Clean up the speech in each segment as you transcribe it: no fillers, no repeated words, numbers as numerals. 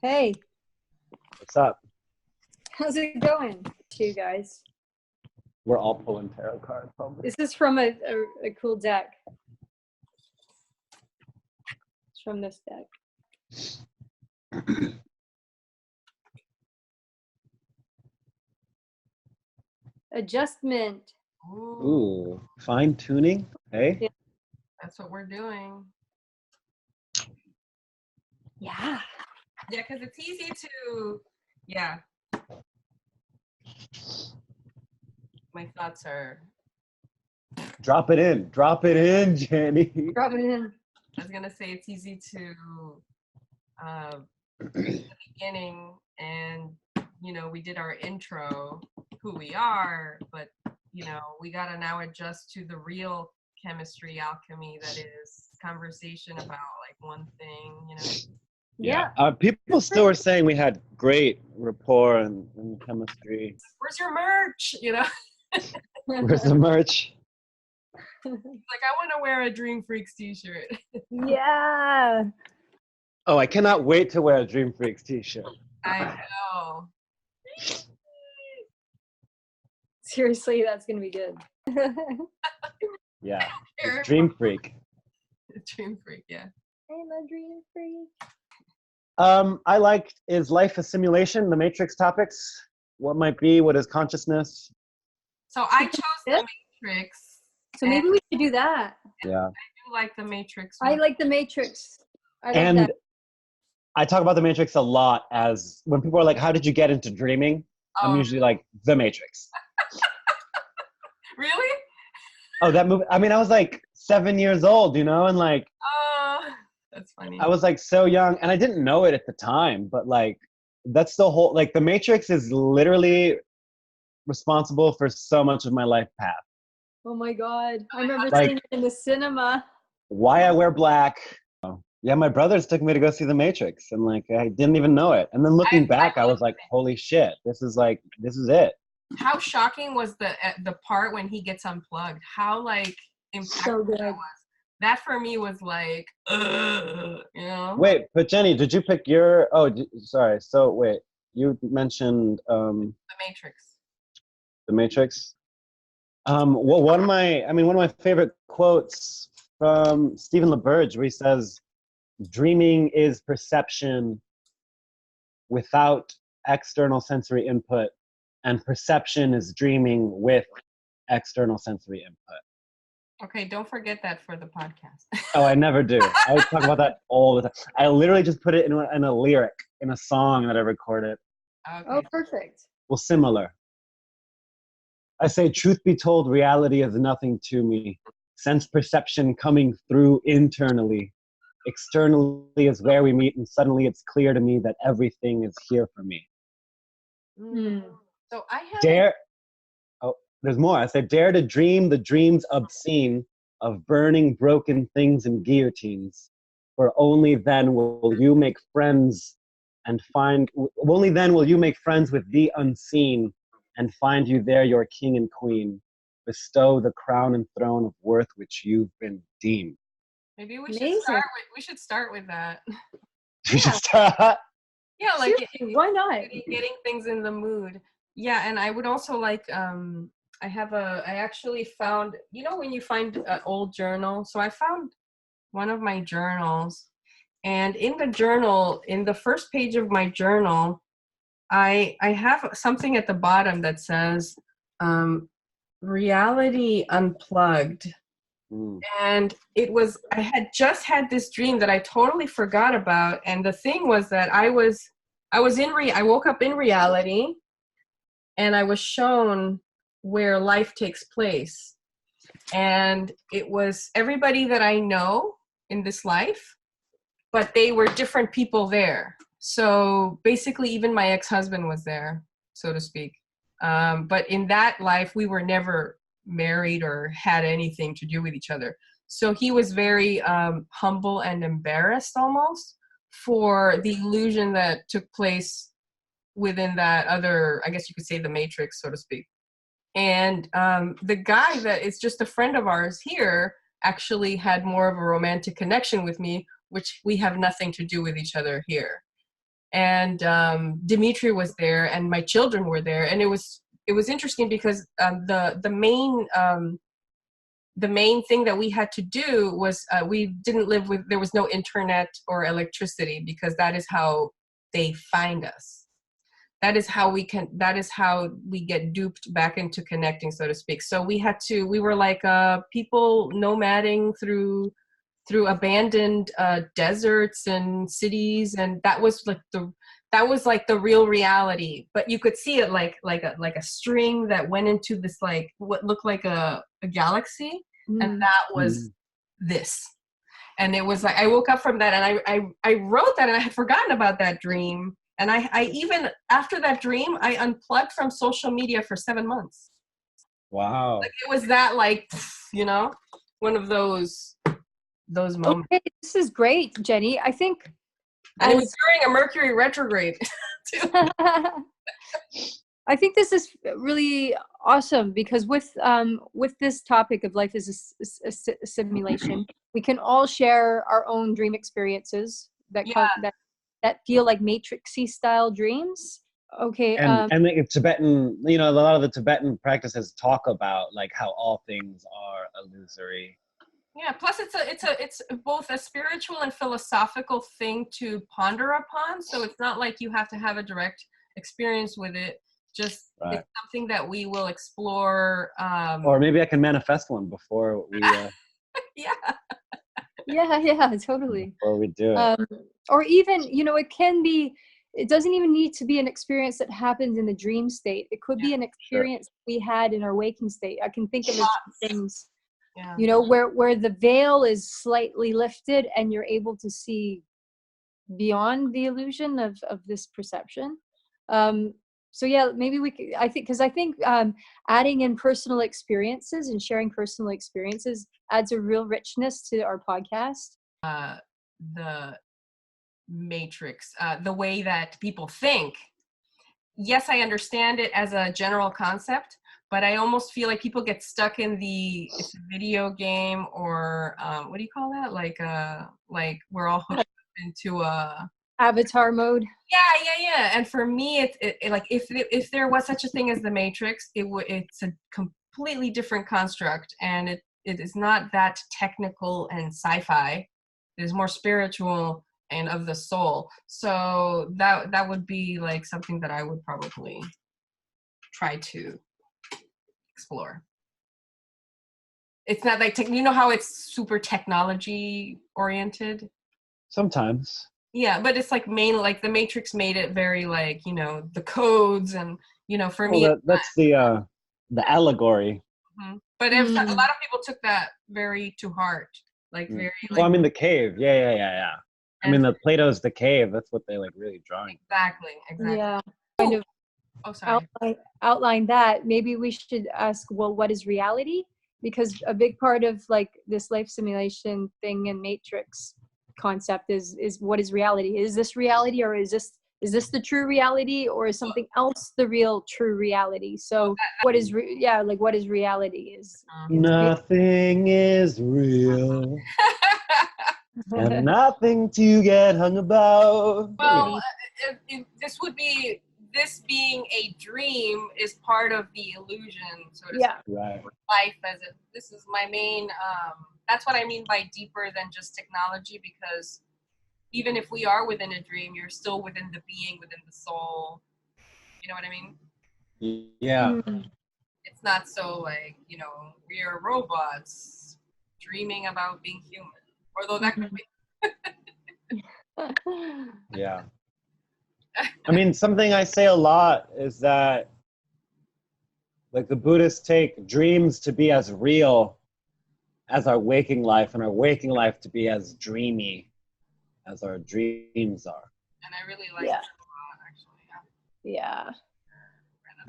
Hey, What's up? how's it going to you guys? We're all pulling tarot cards, probably. This is from a cool deck. It's from this deck. Adjustment. Ooh, fine tuning. Hey, Yeah. That's what we're doing. Yeah. Yeah, because it's easy to, yeah. My thoughts are, drop it in, Jenny. Drop it in. I was going to say it's easy to, in the beginning, and, you know, we did our intro, who we are, but, you know, we got to now adjust to the real chemistry alchemy that is conversation about like one thing, you know. Yeah. People still were saying we had great rapport and chemistry. Where's your merch? You know, Where's the merch? like I want to wear a Dream Freaks t-shirt. Yeah. Oh, I cannot wait to wear a Dream Freaks t-shirt. I know. Seriously, that's gonna be good. Yeah, it's Dream Freak. Dream Freak, yeah. I'm a dream freak. I like, is life a simulation? The Matrix topics. What might be? What is consciousness? So I chose the Matrix. So maybe we should do that. Yeah. I do like the Matrix. I like the Matrix. I like And that. I talk about the Matrix a lot as when people are like, how did you get into dreaming? I'm usually like, the Matrix. Really? Oh, that movie. I mean, I was like 7 years old, you know, and like, that's funny. I was like so young and I didn't know it at the time, but like, that's the whole, like the Matrix is literally responsible for so much of my life path. Oh my God. I remember Like- seeing it in the cinema. Why I wear black. Yeah, my brothers took me to go see the Matrix and like, I didn't even know it. And then looking back, I was like, holy shit, this is it. How shocking was the part when he gets unplugged? How like impactful So good. that was. That for me was like, you know. Wait, but Jenny, did you pick your? Oh, sorry. So wait, you mentioned The Matrix. the Matrix. Well, one of my favorite quotes from Stephen LaBerge, where he says, "Dreaming is perception without external sensory input, and perception is dreaming with external sensory input." Okay, don't forget that for the podcast. Oh, I never do. I would talk about that all the time. I literally just put it in a lyric in a song that I recorded. Okay. Oh, perfect. Well, similar. I say, truth be told, reality is nothing to me. Sense perception coming through internally. Externally is where we meet, and suddenly it's clear to me that everything is here for me. So I have Dare. Oh, there's more. I said, dare to dream the dreams obscene of burning broken things and guillotines. For only then will you make friends and find. Only then will you make friends with the unseen, and find you there your king and queen. Bestow the crown and throne of worth which you've been deemed. maybe we Amazing. should start with that. You should start. Yeah, like Seriously, why not? getting things in the mood. Yeah, and I would also like I actually found, you know, when you find an old journal. So I found one of my journals, and in the journal, in the first page of my journal, I have something at the bottom that says reality unplugged. And I had just had this dream that I totally forgot about. And the thing was that I woke up in reality, and I was shown where life takes place. And it was everybody that I know in this life, but they were different people there. So basically even my ex-husband was there, so to speak. But in that life, we were never married or had anything to do with each other. So he was very humble and embarrassed almost for the illusion that took place within that other, I guess you could say, the Matrix, so to speak. And the guy that is just a friend of ours here actually had more of a romantic connection with me, which we have nothing to do with each other here. And Dimitri was there, and my children were there, and it was interesting because the main thing that we had to do was we didn't live with, there was no internet or electricity, because that is how they find us. That is how we get duped back into connecting, so to speak. So we were like people nomading through abandoned deserts and cities, and that was like the real reality. But you could see it like a string that went into this, like what looked like a galaxy, and that was this. And it was like I woke up from that, and I wrote that, and I had forgotten about that dream. And I even after that dream, I unplugged from social media for 7 months. Wow. Like it was that, like, one of those moments. Okay, this is great, Jenny. I think, and it was during a Mercury retrograde too. I think this is really awesome, because with this topic of life is a simulation, we can all share our own dream experiences that feel like matrixy style dreams. Okay. And the Tibetan, a lot of the Tibetan practices talk about like how all things are illusory. Yeah, plus it's both a spiritual and philosophical thing to ponder upon. So it's not like you have to have a direct experience with it. Just It's something that we will explore. Or maybe I can manifest one before we. Yeah, totally. Before we do it. Or even, it doesn't even need to be an experience that happens in the dream state. It could be an experience we had in our waking state. I can think of things, where the veil is slightly lifted and you're able to see beyond the illusion of this perception. So yeah, maybe we could, I think adding in personal experiences and sharing personal experiences adds a real richness to our podcast. The matrix, the way that people think. Yes, I understand it as a general concept, but I almost feel like people get stuck in it's a video game, or what do you call that? Like we're all hooked into a avatar mode. Yeah. And for me, it like if there was such a thing as the Matrix, it's a completely different construct, and it is not that technical and sci-fi. It is more spiritual and of the soul. So that would be like something that I would probably try to explore. It's not like how it's super technology oriented. Sometimes. Yeah, but it's like like the Matrix made it very like, the codes and, for me. That's the allegory. Mm-hmm. But a lot of people took that very to heart. Like very. Well, I mean, the cave. Yeah. I mean, Plato's The Cave. That's what they like really drawing. Exactly. Yeah. Kind of. Oh, sorry. Outline that. Maybe we should ask, well, what is reality? Because a big part of like this life simulation thing and Matrix concept is what is reality? Is this reality, or is this the true reality, or is something else the real true reality? So what is what is reality? Nothing is real. And nothing to get hung about. Well, this being a dream is part of the illusion, so to speak. Right. Life this is my main, that's what I mean by deeper than just technology, because even if we are within a dream, you're still within the being, within the soul. You know what I mean? Yeah. It's not so like, we are robots dreaming about being human. Although that could be. Yeah. I mean, something I say a lot is that like the Buddhists take dreams to be as real as our waking life, and our waking life to be as dreamy as our dreams are. And I really like that a lot, actually. Yeah.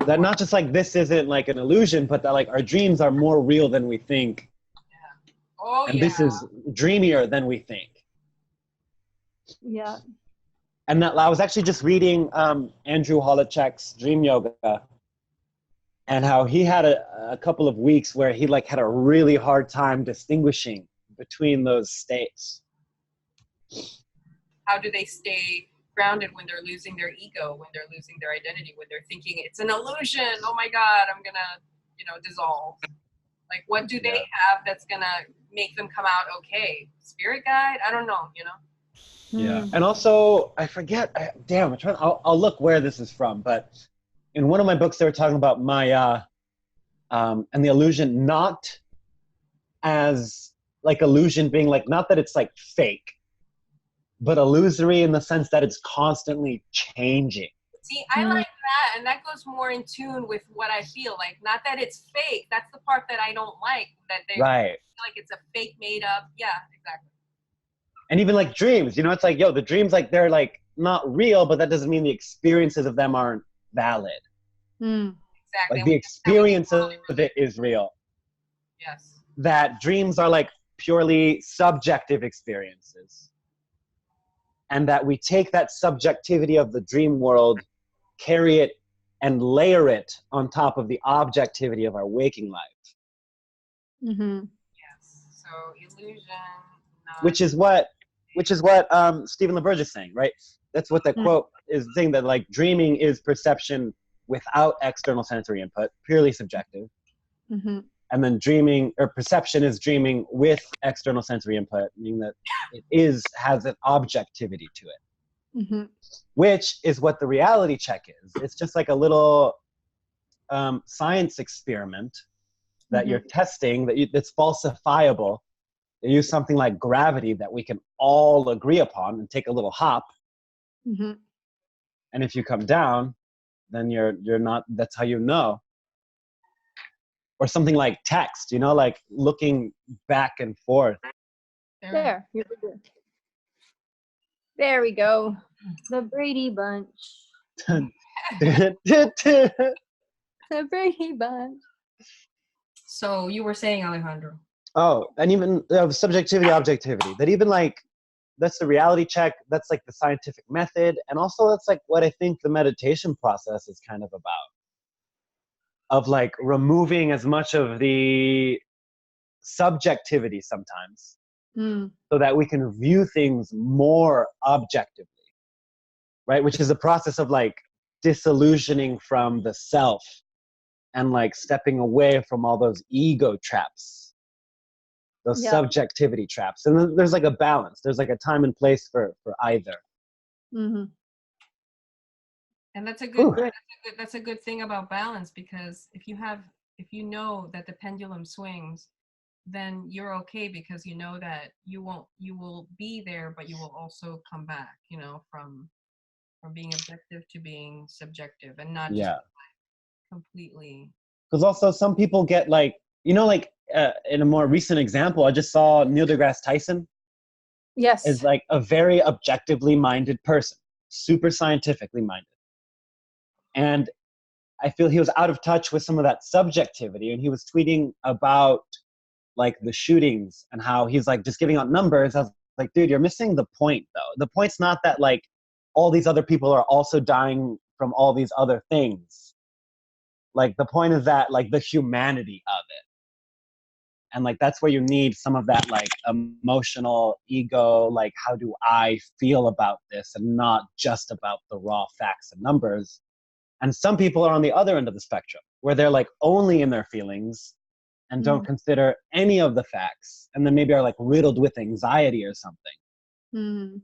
That not just like this isn't like an illusion, but that like our dreams are more real than we think. Yeah. Oh, and this is dreamier than we think. Yeah. And that I was actually just reading Andrew Holochek's Dream Yoga, and how he had a couple of weeks where he like had a really hard time distinguishing between those states. How do they stay grounded when they're losing their ego, when they're losing their identity, when they're thinking it's an illusion? Oh my God, I'm gonna, dissolve. Like, what do they have that's gonna make them come out okay? Spirit guide? I don't know. Yeah, and also I forget. Damn, I'll look where this is from. But in one of my books, they were talking about Maya, and the illusion, not as like illusion being like, not that it's like fake, but illusory in the sense that it's constantly changing. See, I like that, and that goes more in tune with what I feel like. Not that it's fake. That's the part that I don't like. That they feel like it's a fake, made up. Yeah, exactly. And even like dreams, it's like, the dreams, like they're like not real, but that doesn't mean the experiences of them aren't valid. Exactly. Like the experience of it is real. Yes. That dreams are like purely subjective experiences. And that we take that subjectivity of the dream world, carry it, and layer it on top of the objectivity of our waking life. Yes. So illusion. Which is what Stephen LaBerge is saying, right? That's what that quote is saying, that like dreaming is perception without external sensory input, purely subjective. And then dreaming or perception is dreaming with external sensory input, meaning that it has an objectivity to it, which is what the reality check is. It's just like a little science experiment that you're testing that's falsifiable. You use something like gravity that we can all agree upon and take a little hop. And if you come down, then you're not, that's how you know. Or something like text, like looking back and forth. There we go. The Brady Bunch. The Brady Bunch. So you were saying, Alejandro. Oh, and even subjectivity, objectivity. That even like, that's the reality check. That's like the scientific method. And also that's like what I think the meditation process is kind of about. Of like removing as much of the subjectivity sometimes so that we can view things more objectively, right? Which is a process of like disillusioning from the self and like stepping away from all those ego traps, those subjectivity traps. And then there's like a balance. There's like a time and place for either. And that's a good thing about balance, because if you know that the pendulum swings, then you're okay, because you know that you will be there, but you will also come back, from being objective to being subjective, and not just completely. Because also some people get like, in a more recent example, I just saw Neil deGrasse Tyson. Yes. Is like a very objectively minded person, super scientifically minded. And I feel he was out of touch with some of that subjectivity, and he was tweeting about like the shootings and how he's like just giving out numbers. I was like, dude, you're missing the point though. The point's not that like all these other people are also dying from all these other things. Like the point is that like the humanity of it. And like that's where you need some of that like emotional ego, like how do I feel about this, and not just about the raw facts and numbers. And some people are on the other end of the spectrum, where they're like only in their feelings and don't consider any of the facts, and then maybe are like riddled with anxiety or something.